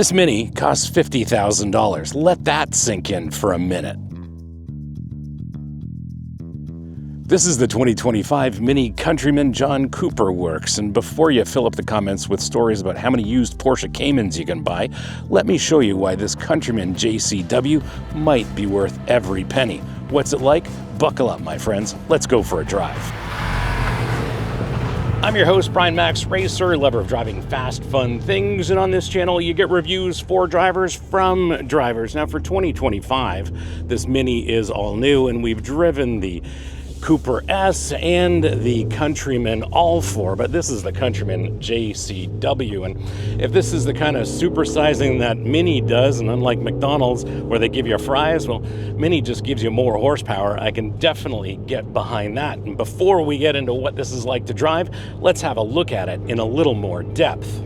This Mini costs $50,000. Let that sink in for a minute. This is the 2025 Mini Countryman John Cooper Works, and before you fill up the comments with stories about how many used Porsche Caymans you can buy, let me show you why this Countryman JCW might be worth every penny. What's it like? Buckle up, my friends. Let's go for a drive. I'm your host, Brian Makse, racer, lover of driving fast, fun things, and on this channel you get reviews for drivers from drivers. Now for 2025, this Mini is all new, and we've driven the Cooper S and the Countryman all four, but this is the Countryman JCW, and if this is the kind of supersizing that Mini does, and unlike McDonald's where they give you fries, well, Mini just gives you more horsepower. I can definitely get behind that. And before we get into what this is like to drive, let's have a look at it in a little more depth.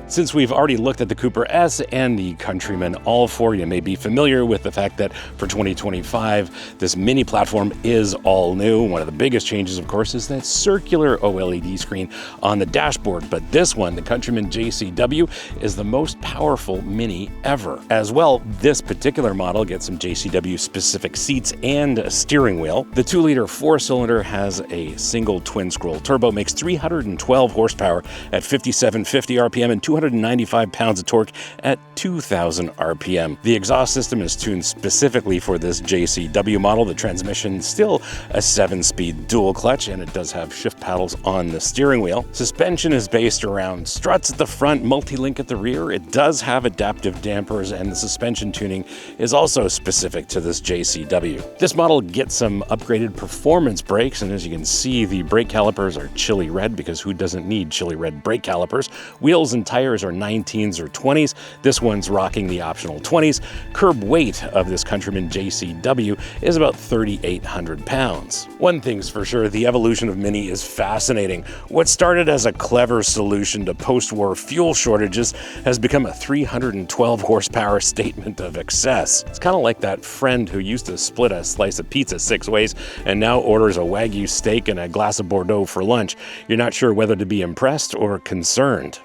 Since we've already looked at the Cooper S and the Countryman all four, you may be familiar with the fact that for 2025, this Mini platform is all new. One of the biggest changes, of course, is that circular OLED screen on the dashboard. But this one, the Countryman JCW, is the most powerful Mini ever. As well, this particular model gets some JCW-specific seats and a steering wheel. The 2-liter 4-cylinder has a single twin-scroll turbo, makes 312 horsepower at 5750 RPM and 295 pounds of torque at 2,000 RPM. The exhaust system is tuned specifically for this JCW model. The transmission still a 7-speed dual clutch, and it does have shift paddles on the steering wheel. Suspension is based around struts at the front, multi-link at the rear. It does have adaptive dampers, and the suspension tuning is also specific to this JCW. This model gets some upgraded performance brakes, and as you can see, the brake calipers are chili red because who doesn't need chili red brake calipers? Wheels and tires are 19s or 20s. This one's rocking the optional 20s. Curb weight of this Countryman JCW is about 3,800 pounds. One thing's for sure, the evolution of Mini is fascinating. What started as a clever solution to post-war fuel shortages has become a 312 horsepower statement of excess. It's kind of like that friend who used to split a slice of pizza 6 ways and now orders a Wagyu steak and a glass of Bordeaux for lunch. You're not sure whether to be impressed or concerned.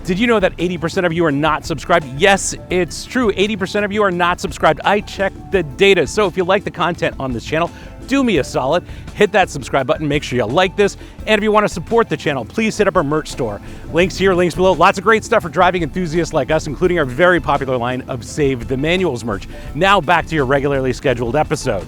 Did you know that 80% of you are not subscribed? Yes, it's true. 80% of you are not subscribed. I checked the data. So if you like the content on this channel, do me a solid, hit that subscribe button, make sure you like this, and if you want to support the channel, please hit up our merch store. Links here, links below. Lots of great stuff for driving enthusiasts like us, including our very popular line of Save the Manuals merch. Now back to your regularly scheduled episode.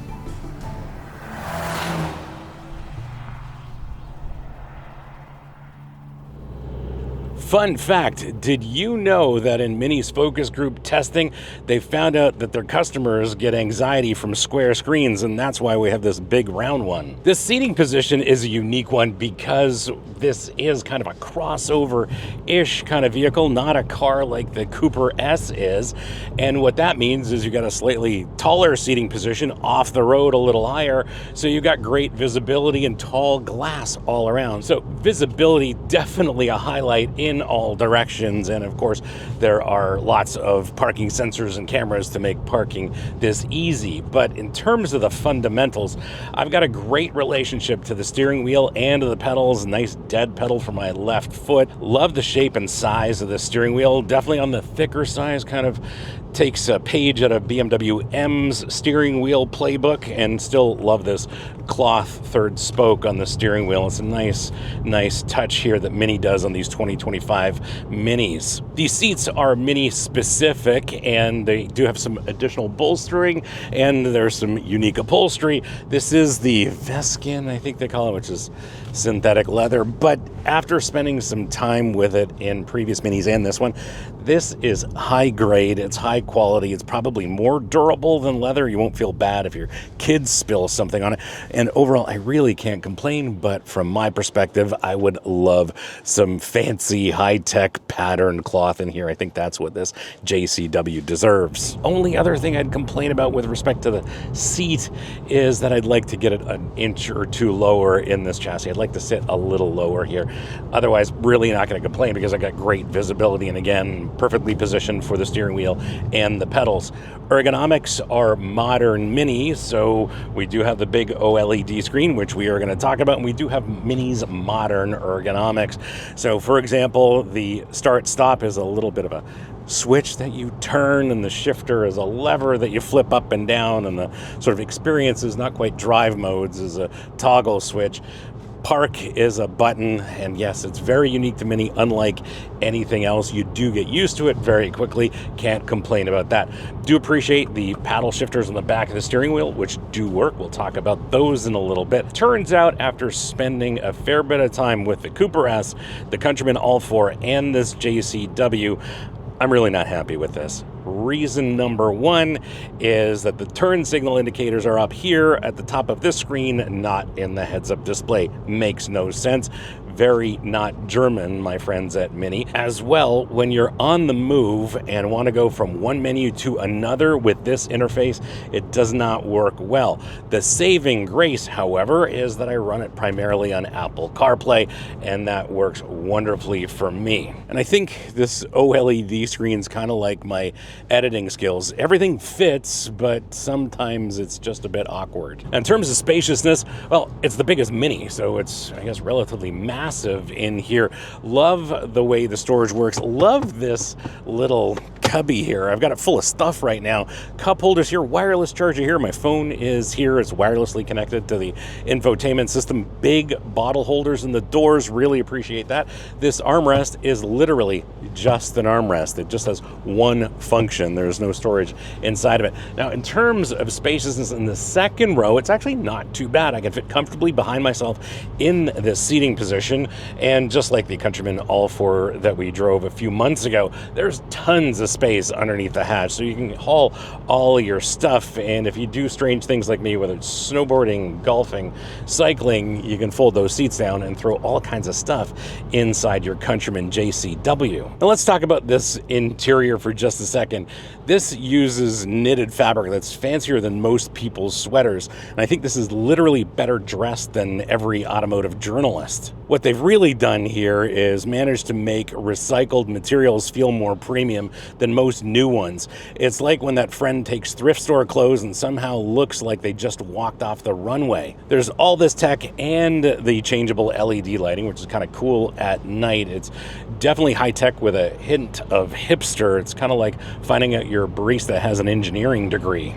Fun fact, did you know that in Mini's focus group testing, they found out that their customers get anxiety from square screens, and that's why we have this big round one. This seating position is a unique one because this is kind of a crossover-ish kind of vehicle, not a car like the Cooper S is. And what that means is you got a slightly taller seating position off the road, a little higher, so you got great visibility and tall glass all around. So visibility definitely a highlight in all directions, and of course there are lots of parking sensors and cameras to make parking this easy. But in terms of the fundamentals, I've got a great relationship to the steering wheel and to the pedals. Nice dead pedal for my left foot. Love the shape and size of the steering wheel, definitely on the thicker size, kind of takes a page out of BMW M's steering wheel playbook, and still love this cloth third spoke on the steering wheel. It's a nice touch here that Mini does on these 2025 Minis. These seats are Mini specific, and they do have some additional bolstering, and there's some unique upholstery. This is the Veskin, I think they call it, which is synthetic leather, but after spending some time with it in previous Minis and this one, this is high grade, it's high quality, it's probably more durable than leather. You won't feel bad if your kids spill something on it, and overall I really can't complain. But from my perspective, I would love some fancy high-tech patterned cloth in here. I think that's what this JCW deserves. Only other thing I'd complain about with respect to the seat is that I'd like to get it an inch or two lower in this chassis. I'd like to sit a little lower here. Otherwise, really not going to complain because I got great visibility, and again, perfectly positioned for the steering wheel and the pedals. Ergonomics are modern Mini, so we do have the big OLED OLED screen, which we are going to talk about, and we do have Mini's modern ergonomics. So for example, the start-stop is a little bit of a switch that you turn, and the shifter is a lever that you flip up and down, and the sort of experience is not quite drive modes, is a toggle switch. Park is a button, and yes, it's very unique to Mini. Unlike anything else, you do get used to it very quickly. Can't complain about that. Do appreciate the paddle shifters on the back of the steering wheel, which do work. We'll talk about those in a little bit. Turns out, after spending a fair bit of time with the Cooper S, the Countryman All-4, and this JCW, I'm really not happy with this. Reason number one is that the turn signal indicators are up here at the top of this screen, not in the heads-up display. Makes no sense. Very not German, my friends at Mini. As well, when you're on the move and want to go from one menu to another with this interface, it does not work well. The saving grace, however, is that I run it primarily on Apple CarPlay, and that works wonderfully for me. And I think this OLED screen's kind of like my editing skills. Everything fits, but sometimes it's just a bit awkward. In terms of spaciousness, well, it's the biggest Mini, so it's, I guess, relatively massive in here. Love the way the storage works. Love this little cubby here. I've got it full of stuff right now. Cup holders here, wireless charger here. My phone is here. It's wirelessly connected to the infotainment system. Big bottle holders in the doors. Really appreciate that. This armrest is literally just an armrest. It just has one function. There's no storage inside of it. Now, in terms of spaciousness in the second row, it's actually not too bad. I can fit comfortably behind myself in this seating position. And just like the Countryman All-4 that we drove a few months ago, there's tons of space underneath the hatch, so you can haul all your stuff. And if you do strange things like me, whether it's snowboarding, golfing, cycling, you can fold those seats down and throw all kinds of stuff inside your Countryman JCW. Now let's talk about this interior for just a second. This uses knitted fabric that's fancier than most people's sweaters, and I think this is literally better dressed than every automotive journalist. What they've really done here is manage to make recycled materials feel more premium than most new ones. It's like when that friend takes thrift store clothes and somehow looks like they just walked off the runway. There's all this tech and the changeable LED lighting, which is kind of cool at night. It's definitely high tech with a hint of hipster. It's kind of like finding out your barista has an engineering degree.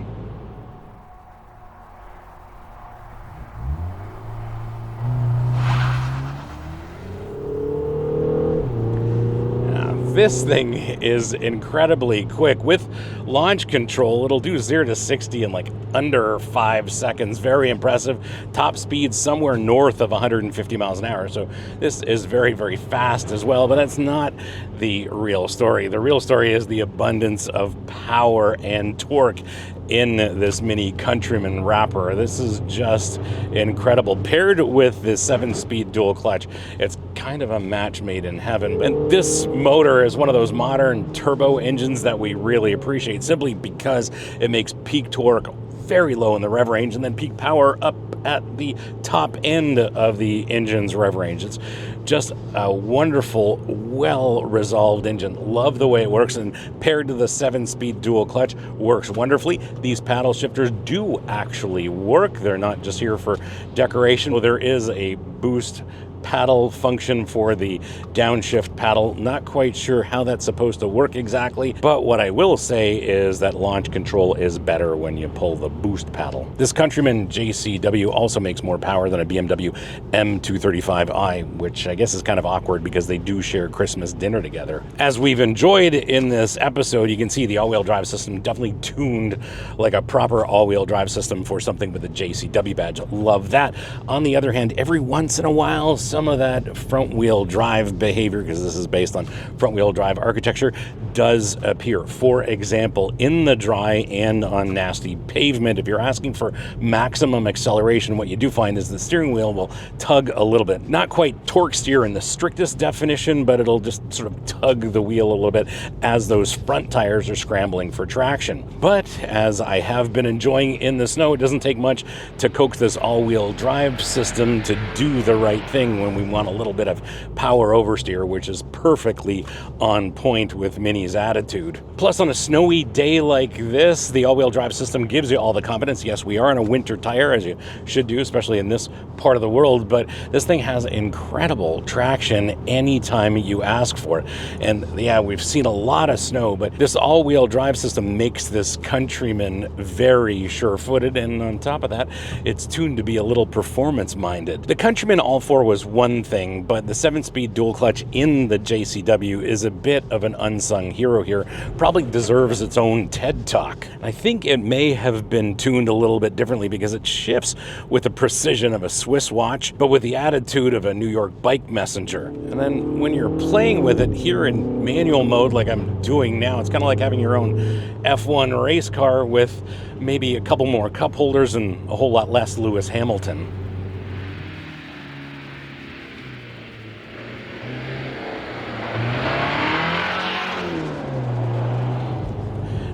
This thing is incredibly quick. With launch control, it'll do 0 to 60 in like under 5 seconds. Very impressive. Top speed somewhere north of 150 miles an hour. So this is very, very fast as well, but that's not the real story. The real story is the abundance of power and torque in this Mini Countryman wrapper. This is just incredible. Paired with this 7-speed dual clutch, it's kind of a match made in heaven. And this motor is one of those modern turbo engines that we really appreciate, simply because it makes peak torque very low in the rev range and then peak power up at the top end of the engine's rev range. It's just a wonderful, well-resolved engine. Love the way it works, and paired to the 7-speed dual clutch, works wonderfully. These paddle shifters do actually work. They're not just here for decoration. Well, there is a boost paddle function for the downshift paddle. Not quite sure how that's supposed to work exactly, but what I will say is that launch control is better when you pull the boost paddle. This Countryman JCW also makes more power than a BMW M235i, which I guess is kind of awkward because they do share Christmas dinner together. As we've enjoyed in this episode, you can see the all-wheel drive system definitely tuned like a proper all-wheel drive system for something with a JCW badge. Love that. On the other hand, every once in a while, some of that front-wheel drive behavior, because this is based on front-wheel drive architecture, does appear. For example, in the dry and on nasty pavement, if you're asking for maximum acceleration, what you do find is the steering wheel will tug a little bit. Not quite torque steer in the strictest definition, but it'll just sort of tug the wheel a little bit as those front tires are scrambling for traction. But as I have been enjoying in the snow, it doesn't take much to coax this all-wheel drive system to do the right thing when we want a little bit of power oversteer, which is perfectly on point with Mini Mini's attitude. Plus, on a snowy day like this, the all-wheel drive system gives you all the confidence. Yes, we are on a winter tire, as you should do, especially in this part of the world, but this thing has incredible traction anytime you ask for it. And yeah, we've seen a lot of snow, but this all-wheel drive system makes this Countryman very sure-footed, and on top of that, it's tuned to be a little performance-minded. The Countryman All-4 was one thing, but the 7-speed dual clutch in the JCW is a bit of an unsung hero here. Probably deserves its own TED Talk. I think it may have been tuned a little bit differently because it shifts with the precision of a Swiss watch, but with the attitude of a New York bike messenger. And then when you're playing with it here in manual mode like I'm doing now, it's kind of like having your own F1 race car with maybe a couple more cup holders and a whole lot less Lewis Hamilton.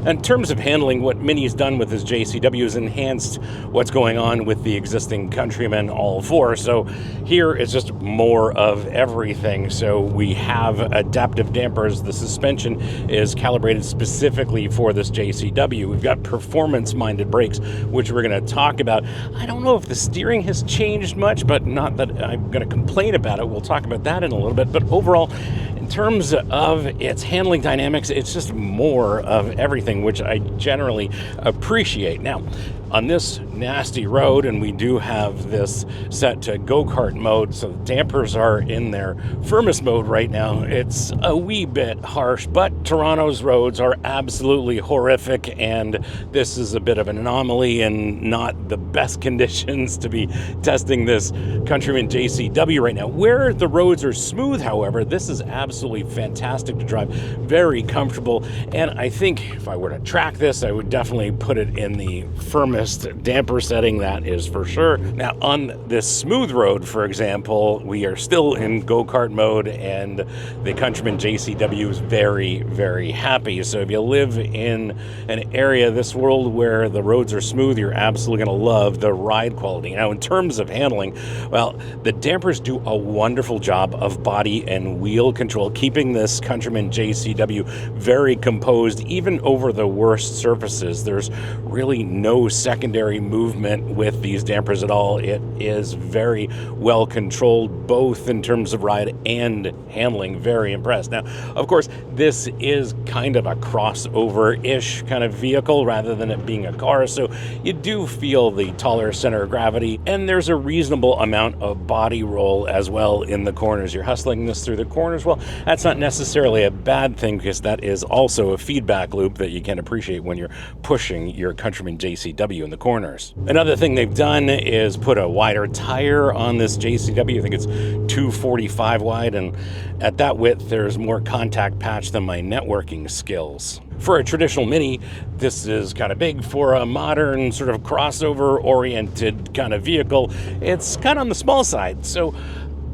In terms of handling, what Mini's done with this JCW is enhanced what's going on with the existing Countryman All-4. So here it's just more of everything. So we have adaptive dampers. The suspension is calibrated specifically for this JCW. We've got performance-minded brakes, which we're going to talk about. I don't know if the steering has changed much, but not that I'm going to complain about it. We'll talk about that in a little bit. But overall, in terms of its handling dynamics, it's just more of everything, which I generally appreciate. Now, on this nasty road, and we do have this set to go-kart mode, so the dampers are in their firmest mode right now. It's a wee bit harsh, but Toronto's roads are absolutely horrific, and this is a bit of an anomaly and not the best conditions to be testing this Countryman JCW right now. Where the roads are smooth, however, this is absolutely fantastic to drive, very comfortable, and I think if I were to track this, I would definitely put it in the firmest damper setting, that is for sure. Now, on this smooth road, for example, we are still in go-kart mode, and the Countryman JCW is very, very happy. So if you live in an area of this world where the roads are smooth, you're absolutely going to love the ride quality. Now, in terms of handling, well, the dampers do a wonderful job of body and wheel control, keeping this Countryman JCW very composed, even over the worst surfaces. There's really no secondary movement with these dampers at all. It is very well controlled, both in terms of ride and handling. Very impressed. Now, of course, this is kind of a crossover-ish kind of vehicle rather than it being a car, so you do feel the taller center of gravity, and there's a reasonable amount of body roll as well in the corners. You're hustling this through the corners. Well, that's not necessarily a bad thing, because that is also a feedback loop that you can appreciate when you're pushing your Countryman JCW in the corners. Another thing they've done is put a wider tire on this JCW. I think it's 245 wide, and at that width there's more contact patch than my networking skills. For a traditional Mini, this is kind of big. For a modern sort of crossover oriented kind of vehicle, it's kind of on the small side. So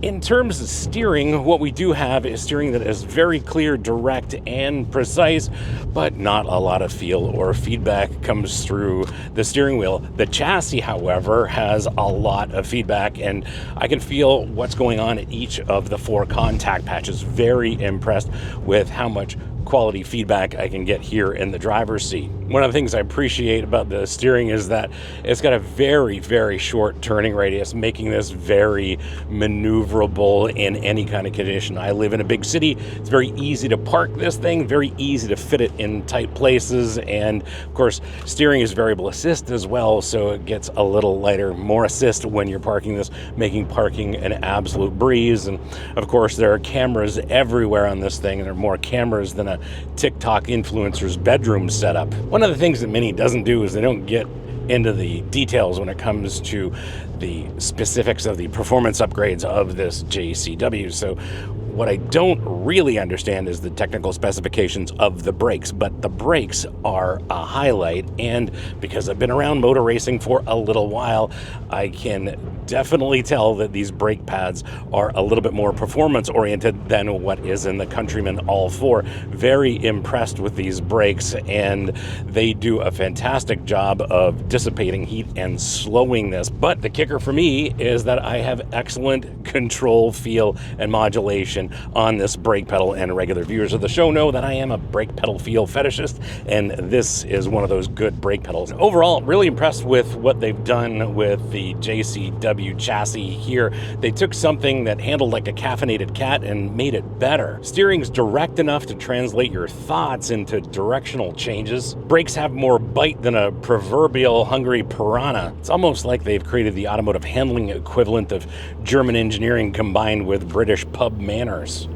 in terms of steering, what we do have is steering that is very clear, direct, and precise, but not a lot of feel or feedback comes through the steering wheel. The chassis, however, has a lot of feedback, and I can feel what's going on at each of the 4 contact patches. Very impressed with how much quality feedback I can get here in the driver's seat. One of the things I appreciate about the steering is that it's got a very, very short turning radius, making this very maneuverable in any kind of condition. I live in a big city. It's very easy to park this thing, very easy to fit it in tight places, and of course, steering is variable assist as well, so it gets a little lighter, more assist when you're parking this, making parking an absolute breeze. And of course, there are cameras everywhere on this thing, and there are more cameras than a TikTok influencer's bedroom setup. One of the things that Mini doesn't do is they don't get into the details when it comes to the specifics of the performance upgrades of this JCW. So what I don't really understand is the technical specifications of the brakes, but the brakes are a highlight, and because I've been around motor racing for a little while, I can definitely tell that these brake pads are a little bit more performance oriented than what is in the Countryman All-4. Very impressed with these brakes, and they do a fantastic job of dissipating heat and slowing this. But the kicker for me is that I have excellent control, feel, and modulation on this brake pedal, and regular viewers of the show know that I am a brake pedal feel fetishist, and this is one of those good brake pedals. Overall, really impressed with what they've done with the JCW chassis here. They took something that handled like a caffeinated cat and made it better. Steering's direct enough to translate your thoughts into directional changes. Brakes have more bite than a proverbial hungry piranha. It's almost like they've created the automotive handling equivalent of German engineering combined with British pub manners.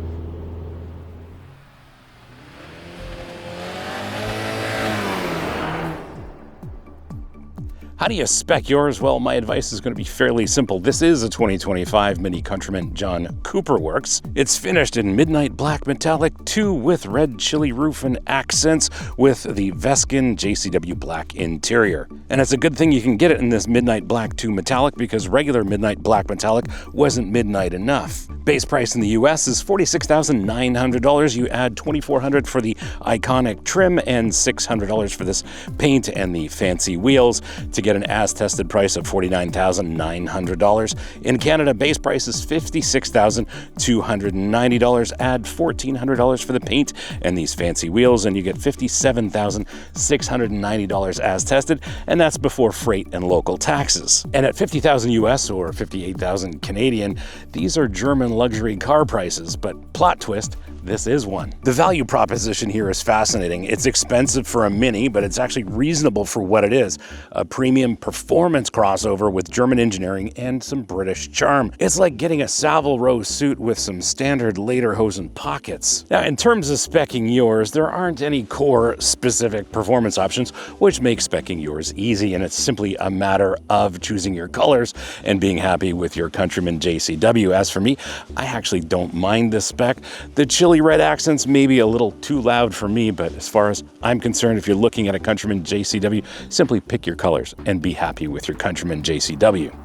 How do you spec yours? Well, my advice is going to be fairly simple. This is a 2025 Mini Countryman John Cooper Works. It's finished in midnight black metallic 2 with red chili roof and accents with the Veskin JCW black interior. And it's a good thing you can get it in this midnight black 2 metallic, because regular midnight black metallic wasn't midnight enough. Base price in the US is $46,900. You add $2,400 for the iconic trim and $600 for this paint and the fancy wheels to get an as-tested price of $49,900. In Canada, base price is $56,290. Add $1,400 for the paint and these fancy wheels, and you get $57,690 as tested, and that's before freight and local taxes. And at $50,000 US or $58,000 Canadian, these are German luxury car prices, but plot twist, this is one. The value proposition here is fascinating. It's expensive for a Mini, but it's actually reasonable for what it is. A premium performance crossover with German engineering and some British charm. It's like getting a Savile Row suit with some standard lederhosen pockets. Now, in terms of speccing yours, there aren't any core specific performance options, which makes speccing yours easy, and it's simply a matter of choosing your colors and being happy with your Countryman JCW. As for me, I actually don't mind this spec. The chili red accents may be a little too loud for me, but as far as I'm concerned, if you're looking at a Countryman JCW, simply pick your colors and be happy with your Countryman JCW.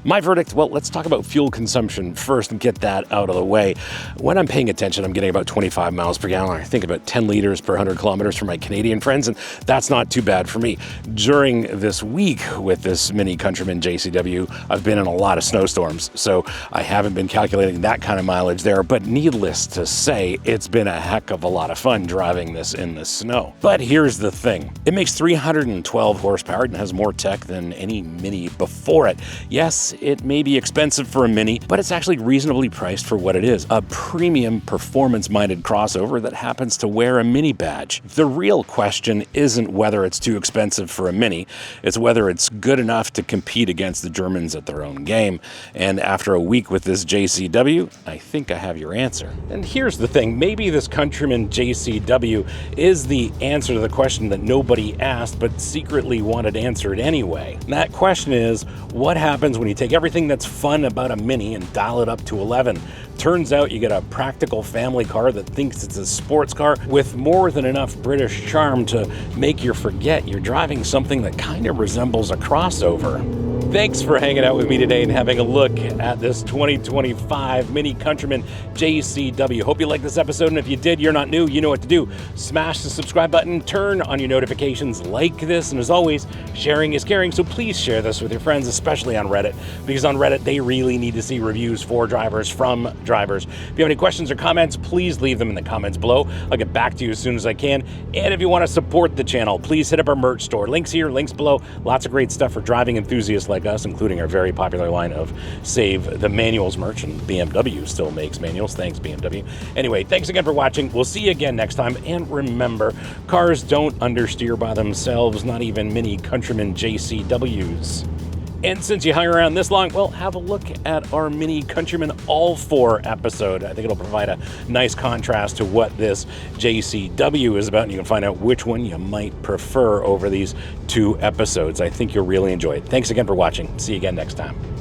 My verdict, well, let's talk about fuel consumption first and get that out of the way. When I'm paying attention, I'm getting about 25 miles per gallon. I think about 10 liters per 100 kilometers for my Canadian friends, and that's not too bad for me. During this week with this Mini Countryman JCW, I've been in a lot of snowstorms, so I haven't been calculating that kind of mileage there, but needless to say, it's been a heck of a lot of fun driving this in the snow. But here's the thing. It makes 312 horsepower and has more tech than any Mini before it. Yes, it may be expensive for a Mini, but it's actually reasonably priced for what it is. A premium performance-minded crossover that happens to wear a Mini badge. The real question isn't whether it's too expensive for a Mini, it's whether it's good enough to compete against the Germans at their own game. And after a week with this JCW, I think I have your answer. And here's the thing, maybe this Countryman JCW is the answer to the question that nobody asked but secretly wanted answered anyway. And that question is, what happens when you take everything that's fun about a Mini and dial it up to 11? Turns out you get a practical family car that thinks it's a sports car with more than enough British charm to make you forget you're driving something that kind of resembles a crossover. Thanks for hanging out with me today and having a look at this 2025 Mini Countryman JCW. Hope you liked this episode, and if you did, you're not new, you know what to do. Smash the subscribe button, turn on your notifications, like this, and as always, sharing is caring, so please share this with your friends, especially on Reddit, because on Reddit, they really need to see reviews for drivers from drivers. If you have any questions or comments, please leave them in the comments below. I'll get back to you as soon as I can. And if you want to support the channel, please hit up our merch store. Links here, links below. Lots of great stuff for driving enthusiasts like us, including our very popular line of Save the Manuals merch, and BMW still makes manuals. Thanks, BMW. Anyway, thanks again for watching. We'll see you again next time. And remember, cars don't understeer by themselves, not even Mini Countryman JCWs. And since you hung around this long, well, have a look at our Mini Countryman All-4 episode. I think it'll provide a nice contrast to what this JCW is about, and you can find out which one you might prefer over these two episodes. I think you'll really enjoy it. Thanks again for watching. See you again next time.